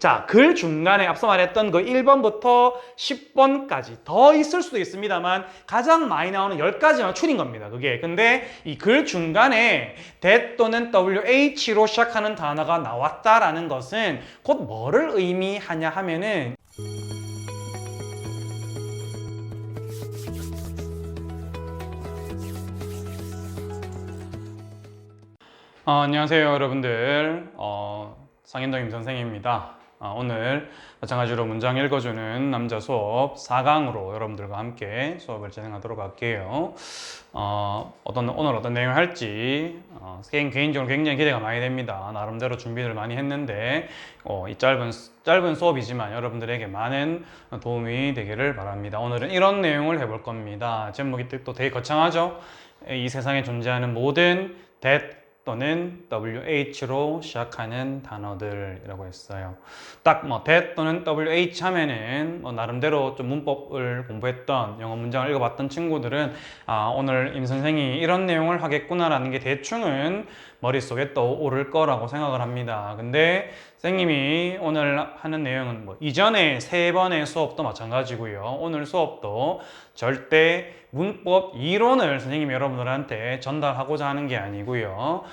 자, 글 중간에 앞서 말했던 그 1번부터 10번까지 더 있을 수도 있습니다만 가장 많이 나오는 10가지만 추린 겁니다. 그게. 근데 이 글 중간에 that 또는 WH로 시작하는 단어가 나왔다라는 것은 곧 뭐를 의미하냐 하면은 안녕하세요 여러분들. 상인동 임선생입니다. 오늘 마찬가지로 문장 읽어주는 남자 수업 4강으로 여러분들과 함께 수업을 진행하도록 할게요. 오늘 어떤 내용을 할지 개인적으로 굉장히 기대가 많이 됩니다. 나름대로 준비를 많이 했는데 이 짧은 수업이지만 여러분들에게 많은 도움이 되기를 바랍니다. 오늘은 이런 내용을 해볼 겁니다. 제목이 또 되게 거창하죠? 이 세상에 존재하는 모든 that 또는 WH로 시작하는 단어들이라고 했어요. 딱 that 또는 WH 하면은 나름대로 좀 문법을 공부했던 영어 문장을 읽어봤던 친구들은 오늘 임 선생이 이런 내용을 하겠구나라는 게 대충은 머릿속에 떠오를 거라고 생각을 합니다. 근데 선생님이 오늘 하는 내용은 이전에 3번의 수업도 마찬가지고요. 오늘 수업도 절대 문법 이론을 선생님이 여러분들한테 전달하고자 하는 게 아니고요.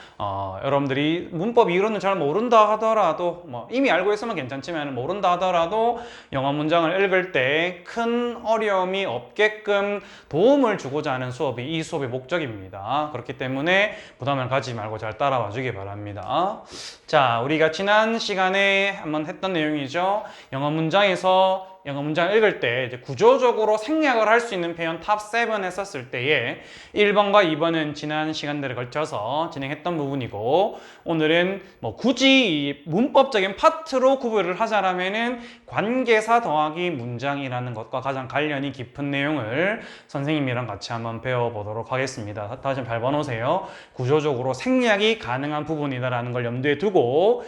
여러분들이 문법 이론을 잘 모른다 하더라도 이미 알고 있으면 괜찮지만 모른다 하더라도 영어 문장을 읽을 때 큰 어려움이 없게끔 도움을 주고자 하는 수업이 이 수업의 목적입니다. 그렇기 때문에 부담을 가지지 말고 잘 따라와 주기 바랍니다. 자, 우리가 지난 시간에 한번 했던 내용이죠. 영어 문장을 읽을 때 이제 구조적으로 생략을 할 수 있는 표현 탑 7 했었을 때에 1번과 2번은 지난 시간들에 걸쳐서 진행했던 부분이고, 오늘은 굳이 이 문법적인 파트로 구별을 하자라면은 관계사 더하기 문장이라는 것과 가장 관련이 깊은 내용을 선생님이랑 같이 한번 배워보도록 하겠습니다. 다시 잘 봐놓으세요. 구조적으로 생략이 가능한 부분이다라는 걸 염두에 두고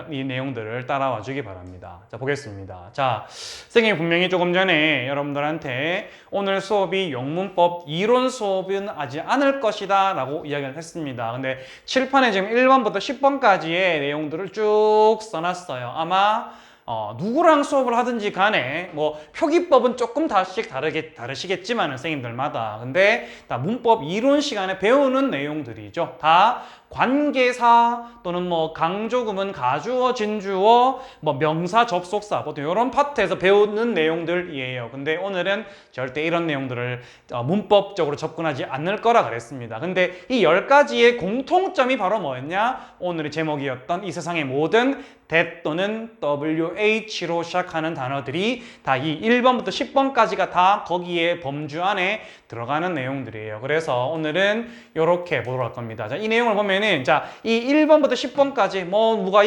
이 내용들을 따라와 주기 바랍니다. 자, 보겠습니다. 자, 선생님이 분명히 조금 전에 여러분들한테 오늘 수업이 영문법 이론 수업은 하지 않을 것이다 라고 이야기를 했습니다. 근데 칠판에 지금 1번부터 10번까지의 내용들을 쭉 써놨어요. 아마 누구랑 수업을 하든지 간에 표기법은 조금 다르시겠지만 선생님들마다, 근데 다 문법 이론 시간에 배우는 내용들이죠. 다 관계사 또는 강조구문, 가주어, 진주어, 명사, 접속사, 보통 이런 파트에서 배우는 내용들이에요. 근데 오늘은 절대 이런 내용들을 문법적으로 접근하지 않을 거라 그랬습니다. 근데 이 10가지의 공통점이 바로 뭐였냐? 오늘의 제목이었던 이 세상의 모든 that 또는 WH로 시작하는 단어들이 다 이 1번부터 10번까지가 다 거기에 범주 안에 들어가는 내용들이에요. 그래서 오늘은 이렇게 보도록 할 겁니다. 자, 이 내용을 보면은, 자, 이 1번부터 10번까지 뭐가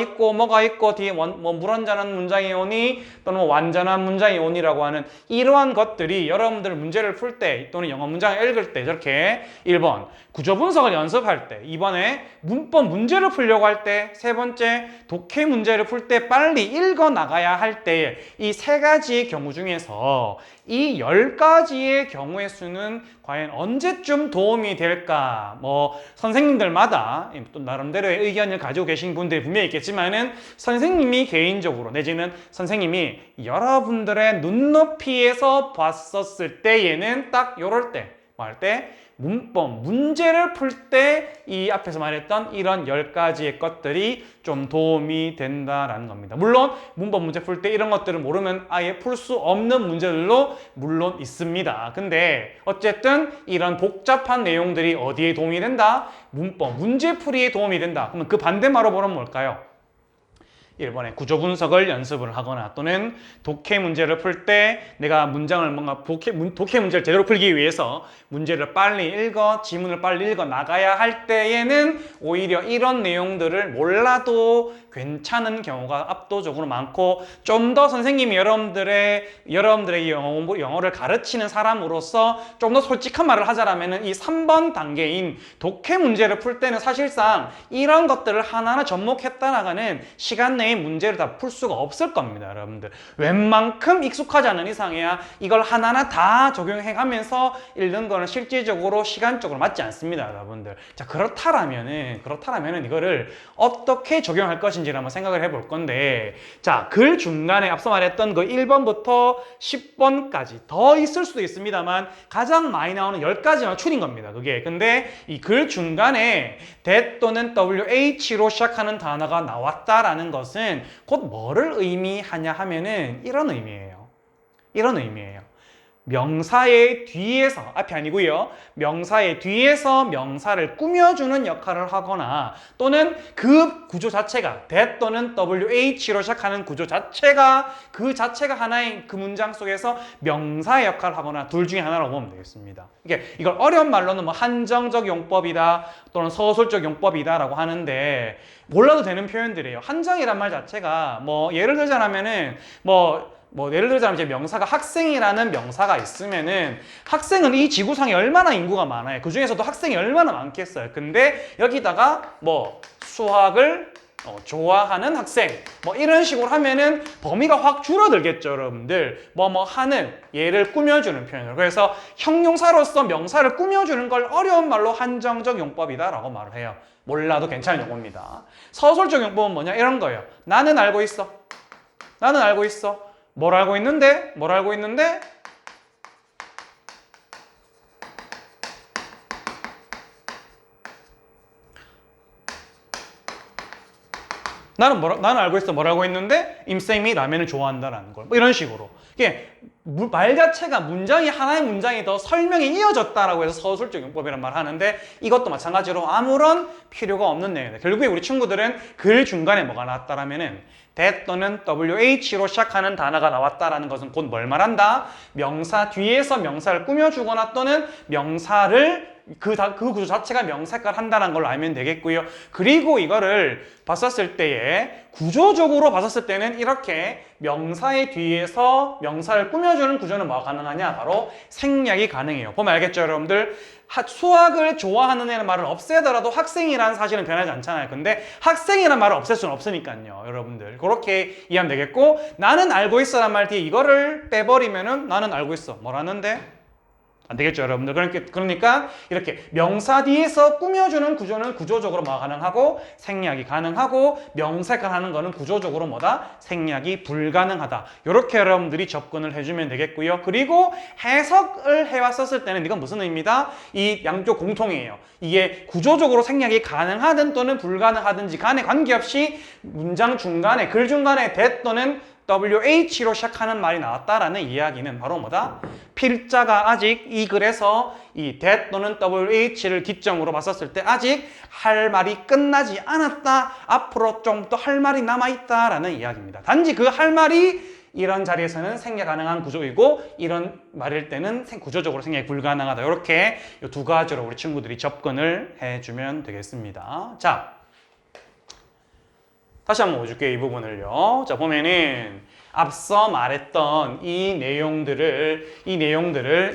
있고 뒤에 불완전한 문장이 오니 또는 완전한 문장이 오니라고 하는 이러한 것들이 여러분들 문제를 풀 때 또는 영어 문장을 읽을 때 저렇게 1번 구조 분석을 연습할 때, 2번에 문법 문제를 풀려고 할 때, 3번째 독해 문제를 풀 때 빨리 읽어 나가야 할 때, 이 3가지의 경우 중에서 이 10가지의 경우의 수는 과연 언제쯤 도움이 될까? 선생님들마다 또 나름대로의 의견을 가지고 계신 분들이 분명히 있겠지만은, 선생님이 개인적으로 내지는 선생님이 여러분들의 눈높이에서 봤었을 때에는 딱 요럴 때, 할 때 문법 문제를 풀 때 이 앞에서 말했던 이런 10가지의 것들이 좀 도움이 된다라는 겁니다. 물론 문법 문제 풀 때 이런 것들을 모르면 아예 풀 수 없는 문제들도 물론 있습니다. 근데 어쨌든 이런 복잡한 내용들이 어디에 도움이 된다? 문법 문제풀이에 도움이 된다. 그러면 그 반대말로 보면 뭘까요? 1번에 구조 분석을 연습을 하거나 또는 독해 문제를 풀 때 내가 문장을 독해 문제를 제대로 풀기 위해서 문제를 빨리 읽어, 지문을 빨리 읽어 나가야 할 때에는 오히려 이런 내용들을 몰라도 괜찮은 경우가 압도적으로 많고, 좀 더 선생님이 여러분들의 영어를 가르치는 사람으로서 좀 더 솔직한 말을 하자라면 이 3번 단계인 독해 문제를 풀 때는 사실상 이런 것들을 하나하나 접목했다 나가는 시간 내에 이상의 문제를 다 풀 수가 없을 겁니다, 여러분들. 웬만큼 익숙하지 않은 이상해야 이걸 하나하나 다 적용해가면서 읽는 거는 실질적으로 시간적으로 맞지 않습니다, 여러분들. 자, 그렇다라면은 이거를 어떻게 적용할 것인지를 한번 생각을 해볼 건데, 자, 글 중간에 앞서 말했던 그 1번부터 10번까지 더 있을 수도 있습니다만 가장 많이 나오는 10가지만 추린 겁니다, 그게. 근데 이 글 중간에 that 또는 WH로 시작하는 단어가 나왔다라는 것은 곧 뭐를 의미하냐 하면은 이런 의미예요. 명사의 뒤에서, 앞이 아니고요. 명사의 뒤에서 명사를 꾸며주는 역할을 하거나 또는 그 구조 자체가 that 또는 WH로 시작하는 구조 자체가 그 자체가 하나의 그 문장 속에서 명사의 역할을 하거나 둘 중에 하나라고 보면 되겠습니다. 이걸 어려운 말로는 뭐 한정적 용법이다 또는 서술적 용법이다라고 하는데 몰라도 되는 표현들이에요. 한정이란 말 자체가 뭐 예를 들자면은 예를 들자면 이제 명사가 학생이라는 명사가 있으면은 학생은 이 지구상에 얼마나 인구가 많아요. 그 중에서도 학생이 얼마나 많겠어요. 근데 여기다가 수학을 좋아하는 학생 이런 식으로 하면은 범위가 확 줄어들겠죠, 여러분들. 하는 얘를 꾸며주는 표현으로. 그래서 형용사로서 명사를 꾸며주는 걸 어려운 말로 한정적 용법이다라고 말을 해요. 몰라도 괜찮은 용어입니다. 서술적 용법은 뭐냐? 이런 거예요. 나는 알고 있어. 뭘 알고 있는데? 나는 알고 있어. 뭘 알고 있는데? 임쌤이 라면을 좋아한다라는 걸. 이런 식으로. 이게 말 자체가 하나의 문장이 더 설명이 이어졌다라고 해서 서술적 용법이란 말을 하는데 이것도 마찬가지로 아무런 필요가 없는 내용이다. 결국에 우리 친구들은 글 중간에 뭐가 나왔다라면은 that 또는 WH로 시작하는 단어가 나왔다라는 것은 곧 뭘 말한다? 명사 뒤에서 명사를 꾸며주거나 또는 명사를 그 구조 자체가 명사역할을 한다는 걸로 알면 되겠고요. 그리고 이거를 봤었을 때에 구조적으로 봤었을 때는 이렇게 명사의 뒤에서 명사를 꾸며주는 구조는 뭐가 가능하냐? 바로 생략이 가능해요. 보면 알겠죠, 여러분들? 수학을 좋아하는 애는 말을 없애더라도 학생이라는 사실은 변하지 않잖아요. 근데 학생이라는 말을 없앨 수는 없으니까요, 여러분들. 그렇게 이해하면 되겠고, 나는 알고 있어란 말 뒤에 이거를 빼버리면은 나는 알고 있어. 뭐라는데? 안 되겠죠, 여러분들. 그러니까 이렇게 명사 뒤에서 꾸며주는 구조는 구조적으로 뭐가 가능하고 생략이 가능하고 명사역할을 하는 거는 구조적으로 생략이 불가능하다. 이렇게 여러분들이 접근을 해주면 되겠고요. 그리고 해석을 해왔었을 때는 이건 무슨 의미다? 이 양쪽 공통이에요. 이게 구조적으로 생략이 가능하든 또는 불가능하든지 간에 관계없이 문장 중간에, 글 중간에 that 또는 WH로 시작하는 말이 나왔다라는 이야기는 바로 필자가 아직 이 글에서 이 that 또는 WH를 기점으로 봤었을 때 아직 할 말이 끝나지 않았다. 앞으로 좀 더 할 말이 남아있다라는 이야기입니다. 단지 그 할 말이 이런 자리에서는 생략 가능한 구조이고 이런 말일 때는 구조적으로 생략이 불가능하다. 이렇게 이 두 가지로 우리 친구들이 접근을 해주면 되겠습니다. 자, 다시 한번 보여줄게요, 이 부분을요. 자, 보면은 앞서 말했던 이 내용들을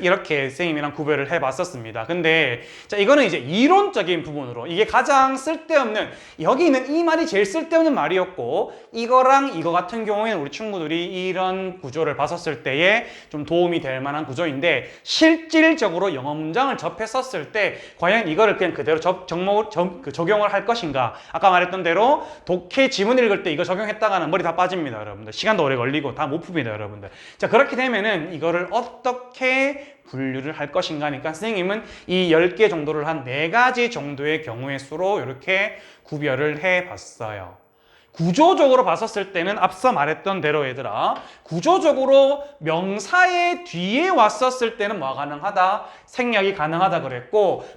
이렇게 선생님이랑 구별을 해봤었습니다. 근데 자, 이거는 이제 이론적인 부분으로 이게 가장 쓸데없는, 여기 있는 이 말이 제일 쓸데없는 말이었고, 이거랑 이거 같은 경우에는 우리 친구들이 이런 구조를 봤었을 때에 좀 도움이 될 만한 구조인데, 실질적으로 영어 문장을 접했었을 때 과연 이거를 그냥 그대로 적용을 할 것인가. 아까 말했던 대로 독해 지문 읽을 때 이거 적용했다가는 머리 다 빠집니다, 여러분들. 시간도 오래 걸리고 다 못 풉니다, 여러분들. 자, 그렇게 되면은 이거를 어떻게 분류를 할 것인가 하니까 선생님은 이 10개 정도를 한 4가지 정도의 경우의 수로 이렇게 구별을 해봤어요. 구조적으로 봤었을 때는 앞서 말했던 대로 얘들아, 구조적으로 명사의 뒤에 왔었을 때는 뭐가 가능하다? 생략이 가능하다 그랬고,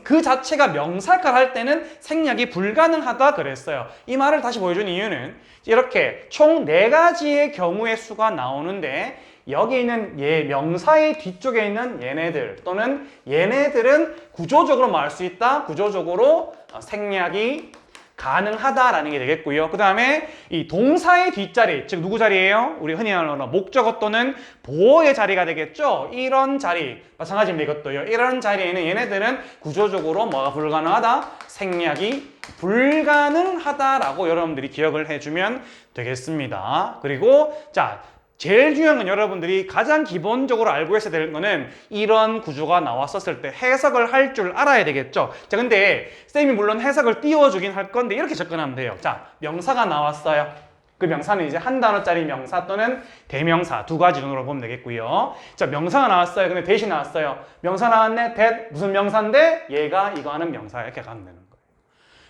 그 자체가 명사역할을 할 때는 생략이 불가능하다 그랬어요. 이 말을 다시 보여준 이유는 이렇게 총 4가지의 경우의 수가 나오는데, 여기 있는 명사의 뒤쪽에 있는 얘네들 또는 얘네들은 구조적으로 말할 수 있다. 구조적으로 생략이 가능하다라는 게 되겠고요. 그 다음에 이 동사의 뒷자리, 즉 누구 자리예요? 우리 흔히 말하는 목적어 또는 보어의 자리가 되겠죠. 이런 자리, 마찬가지입니다. 이것도요. 이런 자리에는 얘네들은 구조적으로 뭐가 불가능하다? 생략이 불가능하다라고 여러분들이 기억을 해주면 되겠습니다. 그리고 자, 제일 중요한 건 여러분들이 가장 기본적으로 알고 있어야 되는 거는 이런 구조가 나왔었을 때 해석을 할 줄 알아야 되겠죠. 자, 근데 쌤이 물론 해석을 띄워주긴 할 건데 이렇게 접근하면 돼요. 자, 명사가 나왔어요. 그 명사는 이제 한 단어짜리 명사 또는 대명사 두 가지 정도로 보면 되겠고요. 자, 명사가 나왔어요. 근데 대시 나왔어요. 명사 나왔네. that 무슨 명사인데 얘가 이거 하는 명사 이렇게 가면 되는 거예요.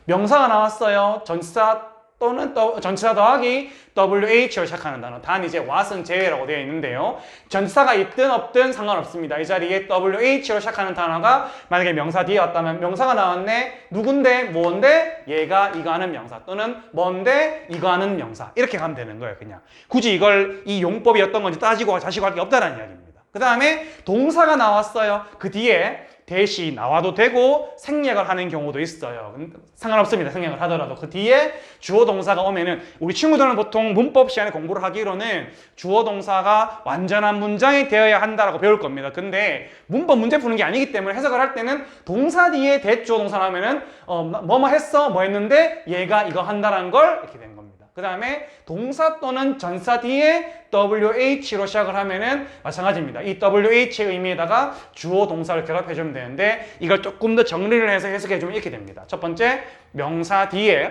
명사가 나왔어요. 전치사 또는 전치사 더하기 WH로 시작하는 단어. 단 이제 what은 제외라고 되어 있는데요. 전치사가 있든 없든 상관없습니다. 이 자리에 WH로 시작하는 단어가 만약에 명사 뒤에 왔다면 명사가 나왔네. 누군데? 뭔데? 얘가 이거 하는 명사 또는 뭔데? 이거 하는 명사. 이렇게 가면 되는 거예요. 그냥. 굳이 이걸 이 용법이 어떤 건지 따지고 자시고 할 게 없다는 이야기입니다. 그 다음에 동사가 나왔어요. 그 뒤에 대시 나와도 되고 생략을 하는 경우도 있어요. 상관없습니다. 생략을 하더라도 그 뒤에 주어 동사가 오면은 우리 친구들은 보통 문법 시간에 공부를 하기로는 주어 동사가 완전한 문장이 되어야 한다라고 배울 겁니다. 근데 문법 문제 푸는 게 아니기 때문에 해석을 할 때는 동사 뒤에 대주어 동사 나오면은 뭐뭐 했어 뭐 했는데 얘가 이거 한다라는 걸 이렇게 된 겁니다. 그 다음에 동사 또는 전사 뒤에 WH로 시작을 하면은 마찬가지입니다. 이 WH의 의미에다가 주어 동사를 결합해주면 되는데 이걸 조금 더 정리를 해서 해석해주면 이렇게 됩니다. 첫 번째, 명사 뒤에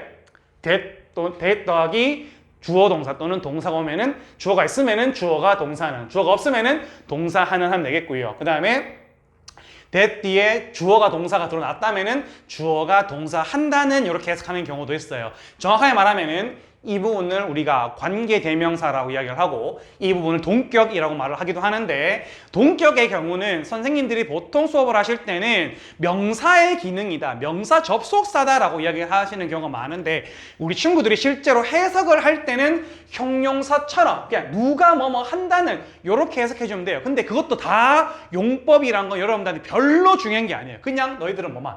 that 더하기 주어 동사 또는 동사가 오면은 주어가 있으면은 주어가 동사는, 주어가 없으면은 동사하는 하면 되겠고요. 그 다음에 that 뒤에 주어가 동사가 들어놨다면은 주어가 동사한다는 이렇게 해석하는 경우도 있어요. 정확하게 말하면은 이 부분을 우리가 관계대명사라고 이야기를 하고 이 부분을 동격이라고 말을 하기도 하는데 동격의 경우는 선생님들이 보통 수업을 하실 때는 명사의 기능이다, 명사 접속사다라고 이야기를 하시는 경우가 많은데 우리 친구들이 실제로 해석을 할 때는 형용사처럼 그냥 누가 뭐뭐 한다는 이렇게 해석해주면 돼요. 근데 그것도 다 용법이란 건 여러분들한테 별로 중요한 게 아니에요. 그냥 너희들은 뭐만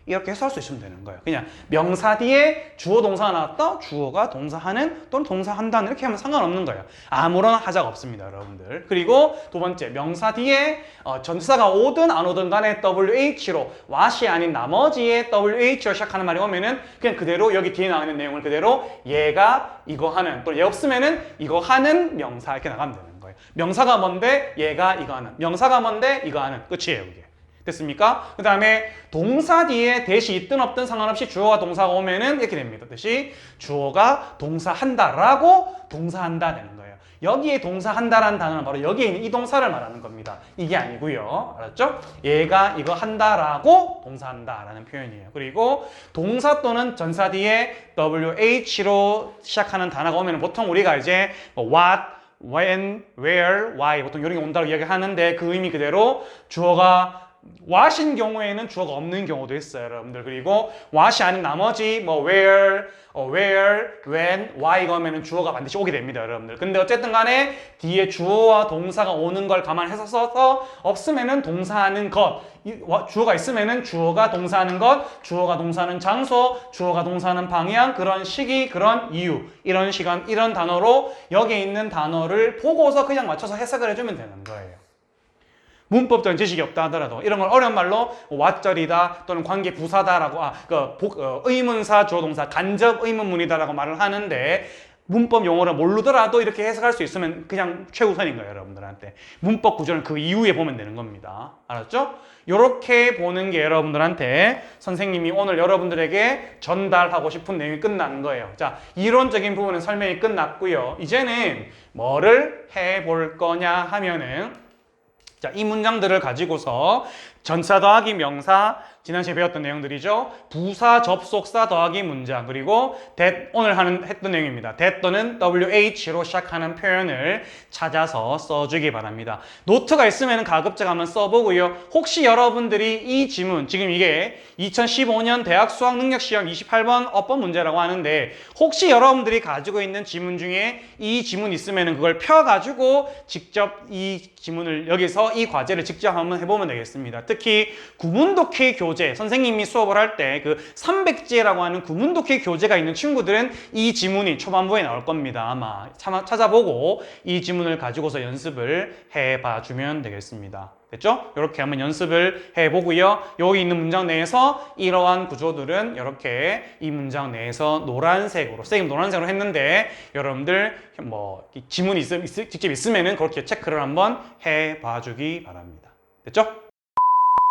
이렇게 해석할 수 있으면 되는 거예요. 그냥 명사 뒤에 주어 동사가 나왔다, 주어가 동사하는 또는 동사한다는 이렇게 하면 상관없는 거예요. 아무런 하자가 없습니다, 여러분들. 그리고 두 번째, 명사 뒤에 전치사가 오든 안 오든 간에 WH로 what이 아닌 나머지의 WH로 시작하는 말이 오면은 그냥 그대로 여기 뒤에 나와 있는 내용을 그대로 얘가 이거 하는, 또 얘 없으면은 이거 하는 명사 이렇게 나가면 되는 거예요. 명사가 뭔데 얘가 이거 하는, 명사가 뭔데 이거 하는, 끝이에요, 이게. 됐습니까? 그 다음에 동사 뒤에 대시 있든 없든 상관없이 주어가 동사가 오면은 이렇게 됩니다. 뜻이 주어가 동사한다라고 동사한다 되는 거예요. 여기에 동사한다라는 단어는 바로 여기에 있는 이 동사를 말하는 겁니다. 이게 아니고요. 알았죠? 얘가 이거 한다라고 동사한다라는 표현이에요. 그리고 동사 또는 전사 뒤에 WH로 시작하는 단어가 오면 보통 우리가 이제 what, when, where, why 보통 이런 게 온다고 이야기하는데 그 의미 그대로 주어가 what인 경우에는 주어가 없는 경우도 있어요, 여러분들. 그리고 what이 아닌 나머지 뭐 where, when, why 이거면은 주어가 반드시 오게 됩니다, 여러분들. 근데 어쨌든 간에 뒤에 주어와 동사가 오는 걸 감안해서 써서 없으면은 동사하는 것, 주어가 있으면은 주어가 동사하는 것, 주어가 동사하는 장소, 주어가 동사하는 방향, 그런 시기, 그런 이유, 이런 시간, 이런 단어로 여기에 있는 단어를 보고서 그냥 맞춰서 해석을 해주면 되는 거예요. 문법적인 지식이 없다 하더라도 이런 걸 어려운 말로 what절이다 또는 관계 부사다라고 의문사, 주어동사, 간접 의문문이다라고 말을 하는데 문법 용어를 모르더라도 이렇게 해석할 수 있으면 그냥 최우선인 거예요, 여러분들한테. 문법 구조는 그 이후에 보면 되는 겁니다. 알았죠? 이렇게 보는 게 여러분들한테 선생님이 오늘 여러분들에게 전달하고 싶은 내용이 끝나는 거예요. 자, 이론적인 부분은 설명이 끝났고요. 이제는 뭐를 해볼 거냐 하면은 자, 이 문장들을 가지고서 전치사 더하기 명사, 지난 시간에 배웠던 내용들이죠. 부사, 접속사 더하기 문장, 그리고 that, 오늘 했던 내용입니다. that 또는 WH로 시작하는 표현을 찾아서 써주기 바랍니다. 노트가 있으면 가급적 한번 써보고요. 혹시 여러분들이 이 지문, 지금 이게 2015년 대학 수학능력시험 28번 어법 문제라고 하는데 혹시 여러분들이 가지고 있는 지문 중에 이 지문 있으면 그걸 펴가지고 직접 이 지문을 여기서 이 과제를 직접 한번 해보면 되겠습니다. 특히 구문독해 교재, 선생님이 수업을 할 때 그 300제라고 하는 구문독해 교재가 있는 친구들은 이 지문이 초반부에 나올 겁니다. 아마 찾아보고 이 지문을 가지고서 연습을 해봐 주면 되겠습니다. 됐죠? 이렇게 한번 연습을 해보고요. 여기 있는 문장 내에서 이러한 구조들은 이렇게 이 문장 내에서 노란색으로, 선생님 노란색으로 했는데 여러분들 뭐 지문이 직접 있으면은 그렇게 체크를 한번 해봐 주기 바랍니다. 됐죠?